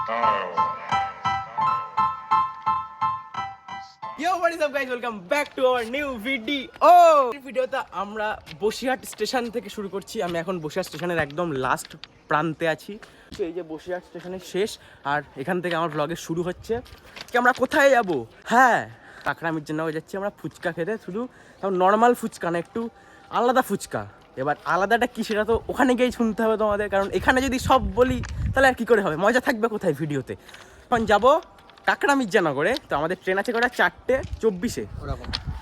Yo, what is up guys? Welcome back to our new video. এই ভিডিওটা আমরা Basirhat station থেকে শুরু করছি। আমি এখন বসিরহাট স্টেশনের একদম লাস্ট প্রান্তে আছি। তো এই যে বসিরহাট স্টেশনের শেষ, আর এখান থেকে আমার ব্লগের শুরু হচ্ছে। কি আমরা কোথায় যাব? হ্যাঁ, কাকড়ামির জন্য যাচ্ছি আমরা ফুচকা খেতে। শুধু নর্মাল ফুচকা না, একটু আলাদা ফুচকা। এবার আলাদাটা কি সেটা তো ওখানে গিয়েই শুনতে হবে তোমাদের, কারণ এখানে যদি সব বলি তাহলে আর কি করে হবে, মজা থাকবে কোথায় ভিডিওতে। এখন যাবো কাকড়া মির্জানগরে। তো আমাদের ট্রেন আছে কটা? 4:24-এ,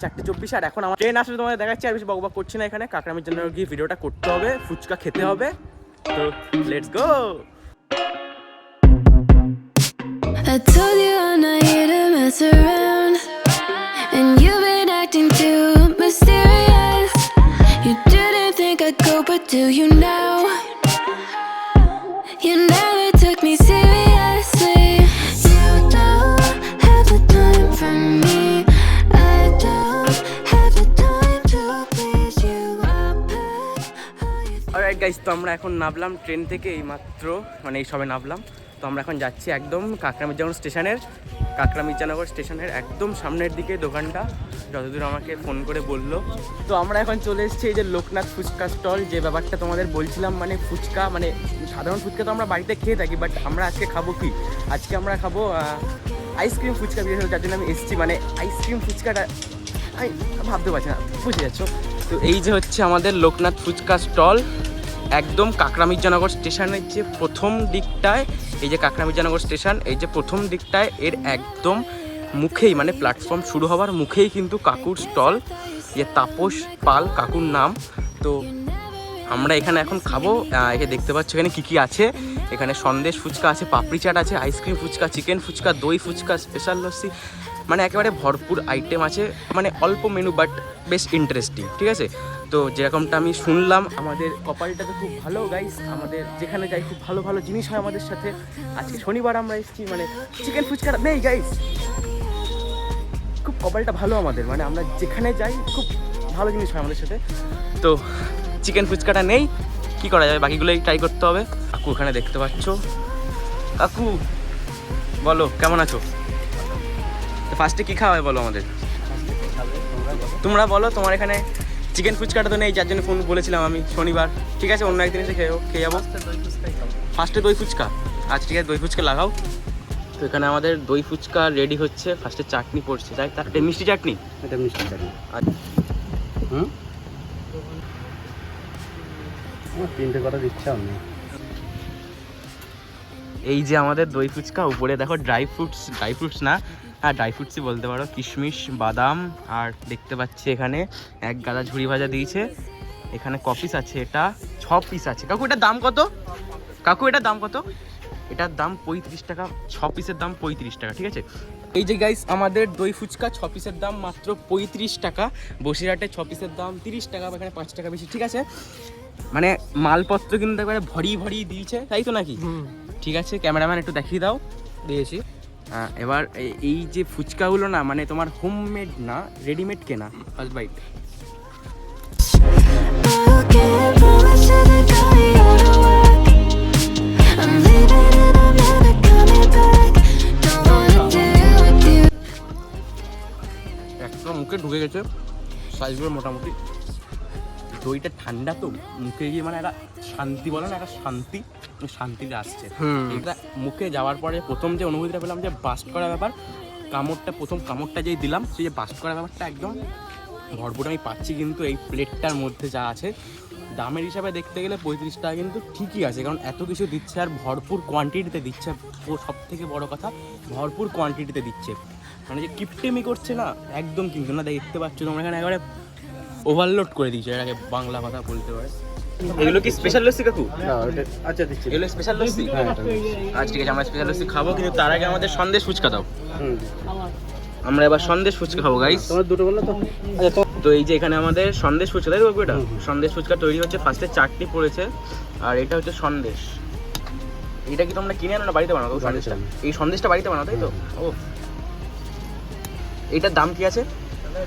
4:24। আর এখন আমার ট্রেন আসলে তোমাদের দেখাচ্ছি, আর বেশি বকবক করছি না। এখানে কাকড়া মির্জানগর গিয়ে ভিডিওটা করতে হবে, ফুচকা খেতে হবে। তো let's go. I told you I'm not here to mess around, and you've been acting too mysterious. You didn't think I'd go, but do you now? You never took me seriously. You don't have the time for me. I don't have the time to please you. Alright guys, তো আমরা এখন নামলাম train থেকে এই মাত্র, মানে এই সবে নামলাম। তো আমরা এখন যাচ্ছি একদম কাকড়া মির্জানগর স্টেশনের একদম সামনের দিকে দোকানটা, যতদূর আমাকে ফোন করে বললো। তো আমরা এখন চলে এসেছি এই যে লোকনাথ ফুচকা স্টল। যে ব্যাপারটা তোমাদের বলছিলাম, মানে ফুচকা, মানে সাধারণ ফুচকা তো আমরা বাড়িতে খেয়ে থাকি, বাট আমরা আজকে খাবো কি? আজকে আমরা খাবো আইসক্রিম ফুচকা। বিশেষ করে যার জন্য আমি এসেছি, মানে আইসক্রিম ফুচকাটা আমি ভাবতে পারছি না, বুঝে যাচ্ছ। তো এই যে হচ্ছে আমাদের লোকনাথ ফুচকা স্টল, একদম কাকড়া মির্জানগর স্টেশনের যে প্রথম দিকটায়, এই যে কাকড়া মির্জানগর স্টেশন, এই যে প্রথম দিকটায় এর একদম মুখেই, মানে প্ল্যাটফর্ম শুরু হওয়ার মুখেই কিন্তু কাকুর স্টল। তাপস পাল কাকুর নাম। তো আমরা এখানে এখন খাবো। এখানে দেখতে পাচ্ছ এখানে কী কী আছে। এখানে সন্দেশ ফুচকা আছে, পাপড়ি চাট আছে, আইসক্রিম ফুচকা, চিকেন ফুচকা, দই ফুচকা, স্পেশাল লস্যি, মানে একেবারে ভরপুর আইটেম আছে। মানে অল্প মেনু বাট বেশ ইন্টারেস্টিং, ঠিক আছে। তো যেরকমটা আমি শুনলাম, আমাদের কপালটা তো খুব ভালো গাইস, আমাদের যেখানে যাই খুব ভালো ভালো জিনিস হয় আমাদের সাথে। আজকে শনিবার আমরা এসেছি, মানে চিকেন ফুচকাটা নেই গাইস, খুব কপালটা ভালো আমাদের, মানে আমরা যেখানে যাই খুব ভালো জিনিস হয় আমাদের সাথে। তো চিকেন ফুচকাটা নেই, কি করা যাবে, বাকিগুলোই ট্রাই করতে হবে। কাকু এখানে দেখতে পাচ্ছ। কাকু বলো কেমন আছো? তো ফার্স্টে কী খাওয়া হয় বলো আমাদের, তোমরা বলো। তোমার এখানে চিকেন ফুচকাটা তো নেই, যার জন্য ফোন বলেছিলাম আমি শনিবার। ঠিক আছে, অন্য একদিন এসে খেয়ে যাবো। ফার্স্টে দই ফুচকা। আচ্ছা ঠিক আছে, দই ফুচকা লাগাও। তো এখানে আমাদের দই ফুচকা রেডি হচ্ছে। ফার্স্টে চাটনি পড়ছে, তাই তার মিষ্টি চাটনি, এটা মিষ্টি চাটনি। আচ্ছা তিনটে কথা দিচ্ছে আমি। এই যে আমাদের দই ফুচকা, উপরে দেখো ড্রাই ফ্রুটস না, হ্যাঁ ড্রাই ফ্রুটসই বলতে পারো, কিশমিশ, বাদাম, আর দেখতে পাচ্ছি এখানে এক গাদা ঝুড়ি ভাজা দিয়েছে। এখানে কপিস আছে, এটা 6 পিস আছে। কাকু এটার দাম কত? কাকু এটার দাম কত? এটার দাম 35 টাকা, 6 পিসের দাম 35 টাকা, ঠিক আছে। এই যে গাইস আমাদের দই ফুচকা 6 পিসের দাম মাত্র 35 টাকা। বসিরহাটে 6 পিসের দাম 30 টাকা, এখানে 5 টাকা বেশি, ঠিক আছে। মানে মালপত্র কিন্তু একবারে ভরি দিয়েছে, তাই তো নাকি? ঠিক আছে, ক্যামেরাম্যান একটু দেখিয়ে দাও। দিয়েছি। এবার এই যে ফুচকাগুলো না, মানে তোমার হোমমেড না, রেডিমেড কেনা। First bite. একদম মুখে ঢুকে গেছে, সাইজগুলো মোটামুটি। দইটা ঠান্ডা তো, মুখে গিয়ে মানে একটা শান্তি, বলে না, একটা শান্তিটা আসছে। এটা মুখে যাওয়ার পরে প্রথম যে অনুভূতিটা পেলাম, যে বাস্ট করা ব্যাপার, প্রথম কামড়টা যেই দিলাম, সেই যে বাস্ট করা ব্যাপারটা একদম ভরপুর আমি পাচ্ছি। কিন্তু এই প্লেটটার মধ্যে যা আছে, দামের হিসাবে দেখতে গেলে 35 টাকা কিন্তু ঠিকই আছে, কারণ এত কিছু দিচ্ছে আর ভরপুর কোয়ান্টিটিতে দিচ্ছে। সব থেকে বড় কথা, ভরপুর কোয়ান্টিটিতে দিচ্ছে, মানে যে কিপটেমি করছে না একদম, কিন্তু না। দেখতে পাচ্ছ তোমরা এখানে একেবারে ওভারলোড করে দিয়েছে, এটাকে বাংলা কথা বলতে পারে। এগুলো কি স্পেশাল লস্যি কাকু? আচ্ছা দিচ্ছি, এগুলো স্পেশাল লস্যি। আচ্ছা ঠিক আছে, আমরা স্পেশাল লস্যি খাবো, কিন্তু তার আগে আমাদের সন্দেশ ফুচকা দাও। আমরা এবার সন্দেশ ফুচকা খাবো গাইস। তোমার দুটো বললো তো? আচ্ছা, তো এই যে এখানে আমাদের সন্দেশ ফুচকা, তাই তো কাকু? এটা সন্দেশ ফুচকা তৈরি হচ্ছে। ফার্স্টে চাটনি পড়েছে, আর এটা হচ্ছে সন্দেশ। এটা কি তোমরা কিনে আনো না বাড়িতে বানাও? সন্দেশটা, এই সন্দেশটা বাড়িতে বানাও, তাই তো? ও, এটার দাম কি আছে?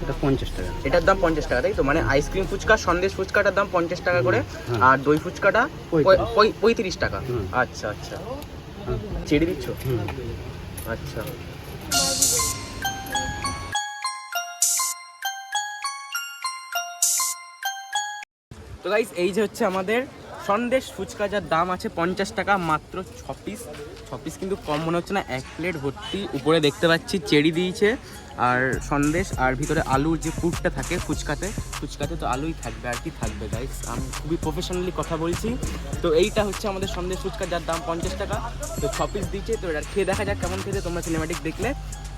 এটা 50 টাকা। এটার দাম 50 টাকা, তাই তো? মানে আইসক্রিম ফুচকা, সন্দেশ ফুচকাটার দাম 50 টাকা করে, আর দই ফুচকাটা 35 টাকা। আচ্ছা আচ্ছা, চেরি দিচ্ছ? আচ্ছা। তো গাইস এই যে হচ্ছে আমাদের সন্দেশ ফুচকা, যার দাম আছে 50 টাকা, মাত্র 6 পিস। 6 পিস কিন্তু কম মনে হচ্ছে না, 1 প্লেট ভর্তি। উপরে দেখতে পাচ্ছি চেরি দিয়েছে আর সন্দেশ, আর ভিতরে আলুর যে পুরটা থাকে ফুচকাতে তো আলুই থাকবে, আর কি থাকবে গাইস। আমি খুবই প্রফেশনালি কথা বলছি। তো এইটা হচ্ছে আমাদের সন্দেশ ফুচকা, যার দাম 50 টাকা। তো 6 পিস দিয়েছে। তো এটা খেয়ে দেখা যাক কেমন খেতে, তোমরা সিনেমাটিক দেখলে।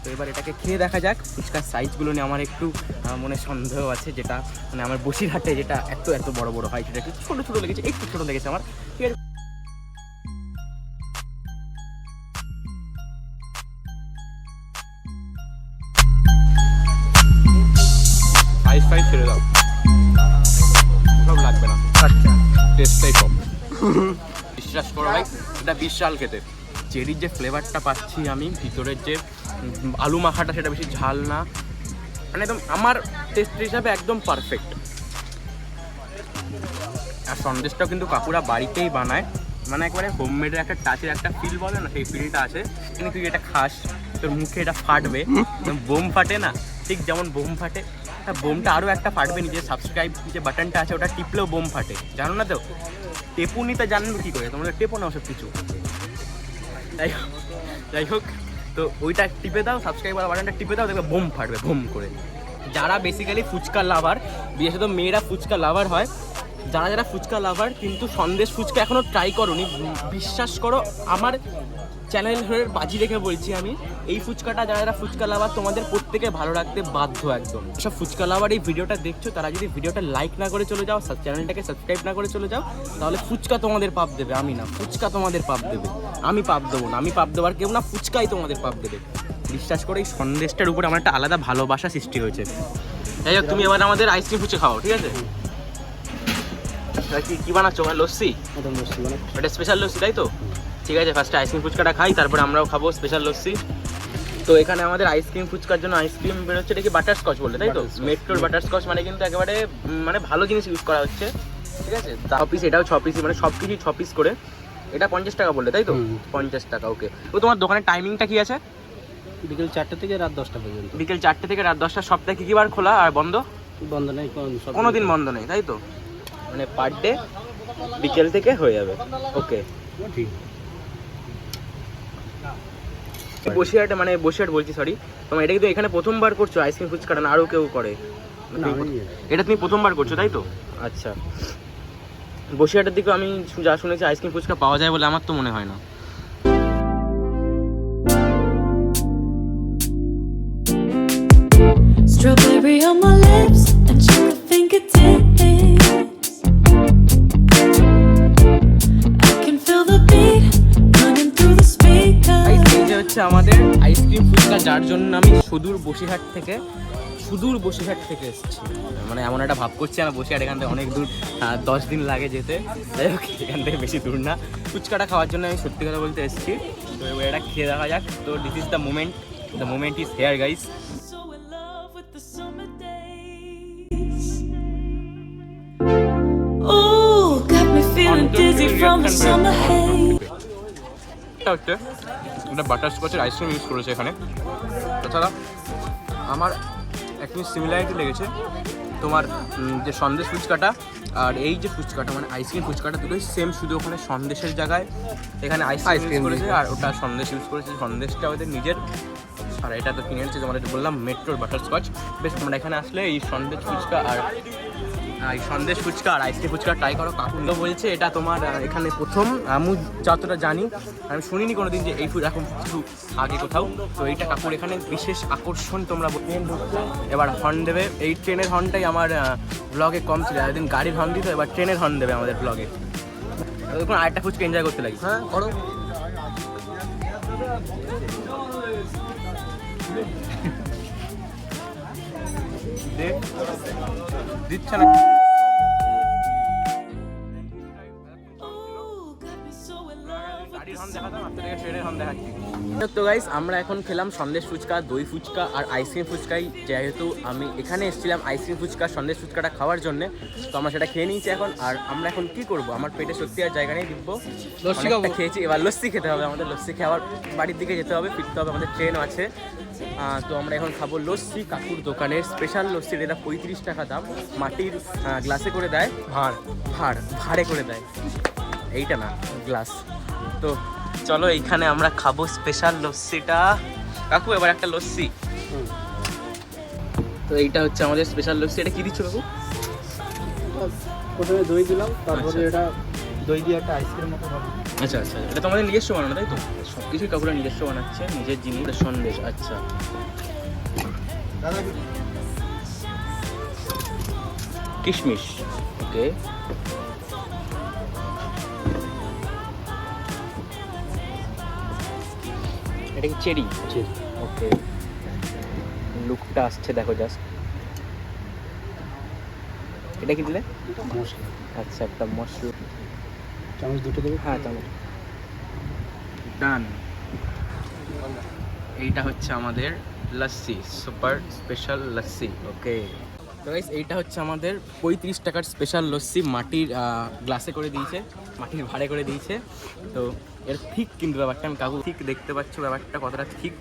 তো এবার এটাকে খেয়ে দেখা যাক। ফুচকার সাইজগুলো নিয়ে আমার একটু মনে সন্দেহ আছে, যেটা মানে আমার বসিরহাটে যেটা এত এত বড় বড় হয়, সেটা একটু ছোটো ছোটো লেগেছে, একটু ছোটো লেগেছে আমার। ঠিক আছে, সাইজ ছেড়ে দাও, সব লাগবে না। আচ্ছা, টেস্টটাই কম। বিশ্বাস করো ভাই, এটা বিশাল খেতে। চেরির যে ফ্লেভারটা পাচ্ছি আমি, ভিতরের যে আলু মাখাটা সেটা বেশি ঝাল না, মানে একদম আমার টেস্ট হিসাবে একদম পারফেক্ট। আর সন্দেশটাও কিন্তু কাকুরা বাড়িতেই বানায়, মানে একবারে হোমমেডের একটা টাচের একটা ফিল বলে না, সেই ফিলটা আছে। কিন্তু তুই এটা খাস, তোর মুখে এটা ফাটবে, বোম ফাটে না, ঠিক যেমন বোম ফাটে, বোমটা আরও একটা ফাটবে। নিজের সাবস্ক্রাইব যে বাটনটা আছে ওটা টিপলেও বোম ফাটে, জানো না তো? টেপুনিতে জানবে কী করে, তোমাদের টেপো না ওসব কিছু। যাই হোক, তো ওইটা টিপে দাও, সাবস্ক্রাইবার বাটনটা টিপে দাও, দেখবে বোম ফাটবে বোম করে। যারা বেসিক্যালি ফুচকা লাভার, বিশেষত মেয়েরা ফুচকা লাভার হয়, যারা ফুচকা লাভার কিন্তু সন্দেশ ফুচকা এখনও ট্রাই করোনি, বিশ্বাস করো আমার চ্যানেল হয়ে বাজি রেখে বলছি আমি, এই ফুচকাটা যারা ফুচকা লাভার তোমাদের প্রত্যেকে ভালো রাখতে বাধ্য একদম। সব ফুচকা লাভার এই ভিডিওটা দেখছো, তারা যদি ভিডিওটা লাইক না করে চলে যাও, চ্যানেলটাকে সাবস্ক্রাইব না করে চলে যাও, তাহলে ফুচকা তোমাদের পাপ দেবে, আমি না। ফুচকা তোমাদের পাপ দেবে, আমি পাপ দেবো না। আমি পাপ দেওয়ার কেউ না, ফুচকাই তোমাদের পাপ দেবে। বিশ্বাস করে এই সন্দেশটার উপরে আমার একটা আলাদা ভালোবাসা সৃষ্টি হয়েছে। যাই হোক, তুমি এবার আমাদের আইসক্রিম ফুচকা খাও, ঠিক আছে? কি বানাচ্ছ? মানে লস্যি? এটা স্পেশাল লস্যি, তাই তো? ঠিক আছে, ফার্স্টে আইসক্রিম ফুচকাটা খাই, তারপরে আমরাও খাবো স্পেশাল লস্যি। তো এখানে আমাদের আইসক্রিম ফুচকার জন্য আইসক্রিম বেরোচ্ছে, এটা কি বাটারস্কচ বললে, তাই তো? মেট্রোর বাটারস্কচ, মানে কিন্তু একেবারে মানে ভালো জিনিস ইউজ করা হচ্ছে, ঠিক আছে? 6 পিস, এটাও 6 পিস, মানে সব কিছুই 6 পিস করে। এটা 50 টাকা বললে, তাই তো? 50 টাকা, ওকে। তো তোমার দোকানের টাইমিংটা কি আছে? বিকেল 4টা থেকে রাত 10টা পর্যন্ত। বিকেল 4টে থেকে রাত 10টা। সপ্তাহে কি বার খোলা আর বন্ধ? বন্ধ নেই, কোনো দিন বন্ধ নেই, তাই তো? মানে পার ডে বিকেল থেকে হয়ে যাবে, ওকে। ঠিক। বসিরহাটে, মানে বসিরহাট বলছি, সরি। তোমার এটা কিন্তু এখানে প্রথমবার করছো আইসক্রিম ফুচকাটা, না আরও কেউ করে? এটা তুমি প্রথমবার করছো, তাই তো? আচ্ছা। বসিরহাটের দিকে আমি যা শুনেছি আইসক্রিম ফুচকা পাওয়া যায় বলে, আমার তো মনে হয় না। Strawberry on my lips and sugar fingertips. I can feel the beat running through the speakers. এই যে হচ্ছে আমাদের আইসক্রিম ফুচকা, যার জন্য আমি সুদূর বসিরহাট থেকে এসেছি। মানে এমন একটা ভাব করছি আমার, বসিরহাট এখান থেকে অনেক দূর, 10 দিন লাগে যেতে। যাই হোক, এখান থেকে বেশি দূর না। ফুচকাটা খাওয়ার জন্য আমি সত্যি কথা বলতে এসেছি। তো এবার এটা খেয়ে দেখা যাক। তো this is the moment is here guys. Ooh, got me feeling dizzy from the summer haze. এটা হচ্ছে একটা বাটারস্কচের আইসক্রিম ইউজ করেছে এখানে। তাছাড়া আমার একটু সিমিলারিটি লেগেছে তোমার যে সন্দেশ ফুচকাটা আর এই যে ফুচকাটা, মানে আইসক্রিম ফুচকাটা দুটোই সেম, শুধু ওখানে সন্দেশের জায়গায় এখানে আইসক্রিম ইউজ করেছে, আর ওটা সন্দেশ ইউজ করেছে। সন্দেশটা ওদের নিজের, আর এটা তো কিনে এনেছে তোমাদের বললাম মেট্রোর বাটারস্কচ। বেশ, তোমরা এখানে আসলে এই সন্দেশ ফুচকা আর আইসক্রিম ফুচকা ট্রাই করো। কাকুndo বলছে এটা তোমার এখানে প্রথম, আমি যতটা জানি, আমি শুনিনি কোনোদিন যে এই এখন কিছু আগে কোথাও। তো এইটা কাকুর এখানে বিশেষ আকর্ষণ। তোমরা ট্রেন ঢুকছে, এবার হর্ন দেবে। এই ট্রেনের হর্নটাই আমার ব্লগে কম ছিল, একদিন গাড়ির হর্ন দিত, এবার ট্রেনের হর্ন দেবে আমাদের ব্লগে। দেখুন আরেকটা ফুচকা এনজয় করতে লাগি। হ্যাঁ করো। দিচ্ছে না। গাড়ির হর্ন দেখাতাম, আপনাদেরকে ট্রেনের হর্ন দেখাচ্ছি। তো গাইস আমরা এখন খেলাম সন্দেশ ফুচকা, দই ফুচকা আর আইসক্রিম ফুচকাই। যেহেতু আমি এখানে এসেছিলাম আইসক্রিম ফুচকা সন্দেশ ফুচকাটা খাওয়ার জন্য, তো আমরা সেটা খেয়ে নিয়েছি এখন। আর আমরা এখন কি করব, আমার পেটে সত্যি আর জায়গা নেই, দিব্য লস্যি খেয়েছি, এবার লস্যি খেতে হবে আমাদের। লস্যি খেয়ে আবার বাড়ির দিকে যেতে হবে, ফিরতে হবে, আমাদের ট্রেনও আছে। তো আমরা এখন খাবো লস্যি, কাকুর দোকানের স্পেশাল লস্যি। এটা 35 টাকা দাম, মাটির গ্লাসে করে দেয়, ভাড়ে করে দেয়, এইটা না গ্লাস। তো চলো এইখানে আমরা খাবো স্পেশাল লস্যিটা। কাকু এবার একটা লস্যি। তো এইটা হচ্ছে আমাদের স্পেশাল লস্যি। এটা কি দিচ্ছ কাকু? প্রথমে দই দিলাম, তারপরে এটা দই দিয়ে একটা আইসক্রিম মতো বানাবো। আচ্ছা আচ্ছা, এটা তো আমাদের নিজস্ব বানানো, তাই তো? সব কিছুই কাকুরা নিজস্ব বানাচ্ছে, নিজের জিনিস। সন্দেশ, আচ্ছা। কিশমিশ, ওকে। এটা কি চেরি? ওকে, লুকটা আসছে দেখো জাস্ট। এটা কি দিলে? মশলা। আচ্ছা, একটা মশলা। চামচ দুটো দেবো? হ্যাঁ, চামচ। ডান। এইটা হচ্ছে আমাদের লস্যি, সুপার স্পেশাল লস্যি, ওকে। তো গাইস এইটা হচ্ছে আমাদের 35 টাকার স্পেশাল লস্যি, মাটির গ্লাসে করে দিয়েছে, মাটির ভাড়ে করে দিয়েছে। তো এর ঠিক কিন্তু ব্যাপারটা, আমি কাকু ঠিক দেখতে পাচ্ছ ব্যাপারটা কতটা ঠিক।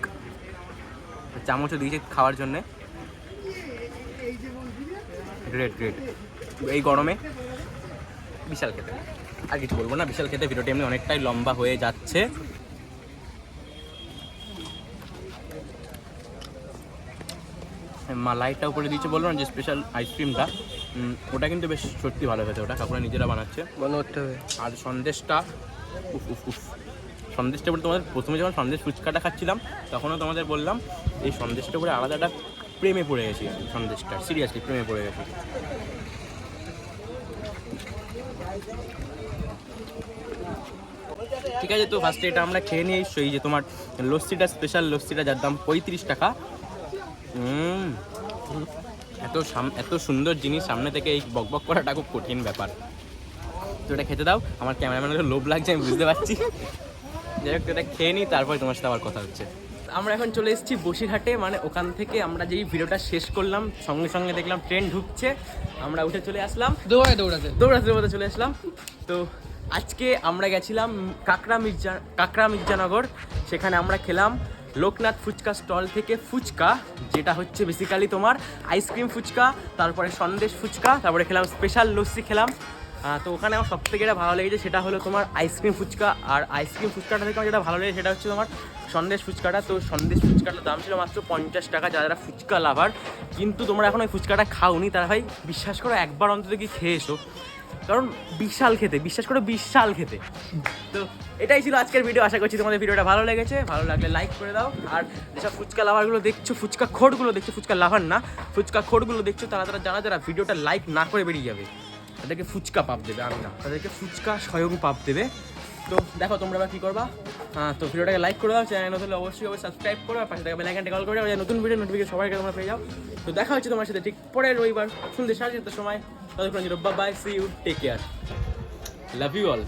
চামচও দিয়েছে খাওয়ার জন্যে। গ্রেট গ্রেট, এই গরমে বিশাল খেতে। আর কিছু বলবো না, বিশাল খেতে। ভিডিওটি এমনি অনেকটাই লম্বা হয়ে যাচ্ছে। মালাইটা উপরে দিয়েছে, বললো না যে স্পেশাল আইসক্রিমটা, ওটা কিন্তু বেশ সত্যি ভালো খেতে। ওটা কাকুরা নিজেরা বানাচ্ছে, বানাতে হবে। আর সন্দেশটা, উফ উফ উফ, সন্দেশটা বলে তোমাদের প্রথমে যখন সন্দেশ ফুচকাটা খাচ্ছিলাম তখনও তোমাদের বললাম এই সন্দেশটা করে আলাদা একটা প্রেমে পড়ে গেছি। সন্দেশটা সিরিয়াসলি প্রেমে পড়ে গেছি। ঠিক আছে, তো ফার্স্টে এটা আমরা খেয়ে নিয়ে এই যে তোমার লস্যিটা, স্পেশাল লস্যিটা, যার দাম 35 টাকা। এত সুন্দর জিনিস সামনে থেকে এই বকবক করাটা খুব কঠিন ব্যাপার। তো এটা খেতে দাও, আমার ক্যামেরাম্যানের লোভ লাগছে, আমি বুঝতে পারছি। যাই হোক, এটা খেয়ে নিই, তারপরে তোমার সাথে আবার কথা হচ্ছে। আমরা এখন চলে এসেছি বসিরহাটে, মানে ওখান থেকে আমরা যেই ভিডিওটা শেষ করলাম সঙ্গে সঙ্গে দেখলাম ট্রেন ঢুকছে, আমরা উঠে চলে আসলাম, দৌড়াতে চলে আসলাম। তো আজকে আমরা গেছিলাম কাকড়া মির্জানগর, সেখানে আমরা খেলাম লোকনাথ ফুচকা স্টল থেকে ফুচকা, যেটা হচ্ছে বেসিক্যালি তোমার আইসক্রিম ফুচকা, তারপরে সন্দেশ ফুচকা, তারপরে খেলাম স্পেশাল লস্যি খেলাম। তো ওখানে আমার সবথেকে যেটা ভালো লেগেছে সেটা হলো তোমার আইসক্রিম ফুচকা। আর আইসক্রিম ফুচকাটা থেকে আমার যেটা ভালো লেগেছে সেটা হচ্ছে তোমার সন্দেশ ফুচকাটা। তো সন্দেশ ফুচকাটার দাম ছিল মাত্র 50 টাকা। যারা ফুচকা লাভার, কিন্তু তোমরা এখন ওই ফুচকাটা খাওনি, তারা ভাই বিশ্বাস করো একবার অন্তত কি খেয়ে এসো, কারণ বিশাল খেতে, বিশ্বাস করো বিশাল খেতে। তো এটাই ছিল আজকের ভিডিও। আশা করছি তোমাদের ভিডিওটা ভালো লেগেছে। ভালো লাগলে লাইক করে দাও। আর যেসব ফুচকা লাভারগুলো দেখছো, ফুচকা খোরগুলো দেখছো, ফুচকা লাভার না, ফুচকা খোরগুলো দেখছো, যারা ভিডিওটা লাইক না করে বেরিয়ে যাবে, তাদেরকে ফুচকা পাপ দেবে, আমি না, তাদেরকে ফুচকা স্বয়ং পাপ দেবে। তো দেখো তোমরা আবার কী করবা। তো ভিডিওটাকে লাইক করে দাও, চ্যানেল নতুন অবশ্যই সাবস্ক্রাইব করো, আর পাশে থাকা বেল আইকনটা কল করে দাও, নতুন ভিডিও নোটিফিকেশন সবাইকে তোমরা পেয়ে যাও। তো দেখা হচ্ছে তোমার সাথে ঠিক পরের রবিবার সন্ধ্যে 7:30 সময়। ততক্ষণ bye bye, see you, take care, love you all.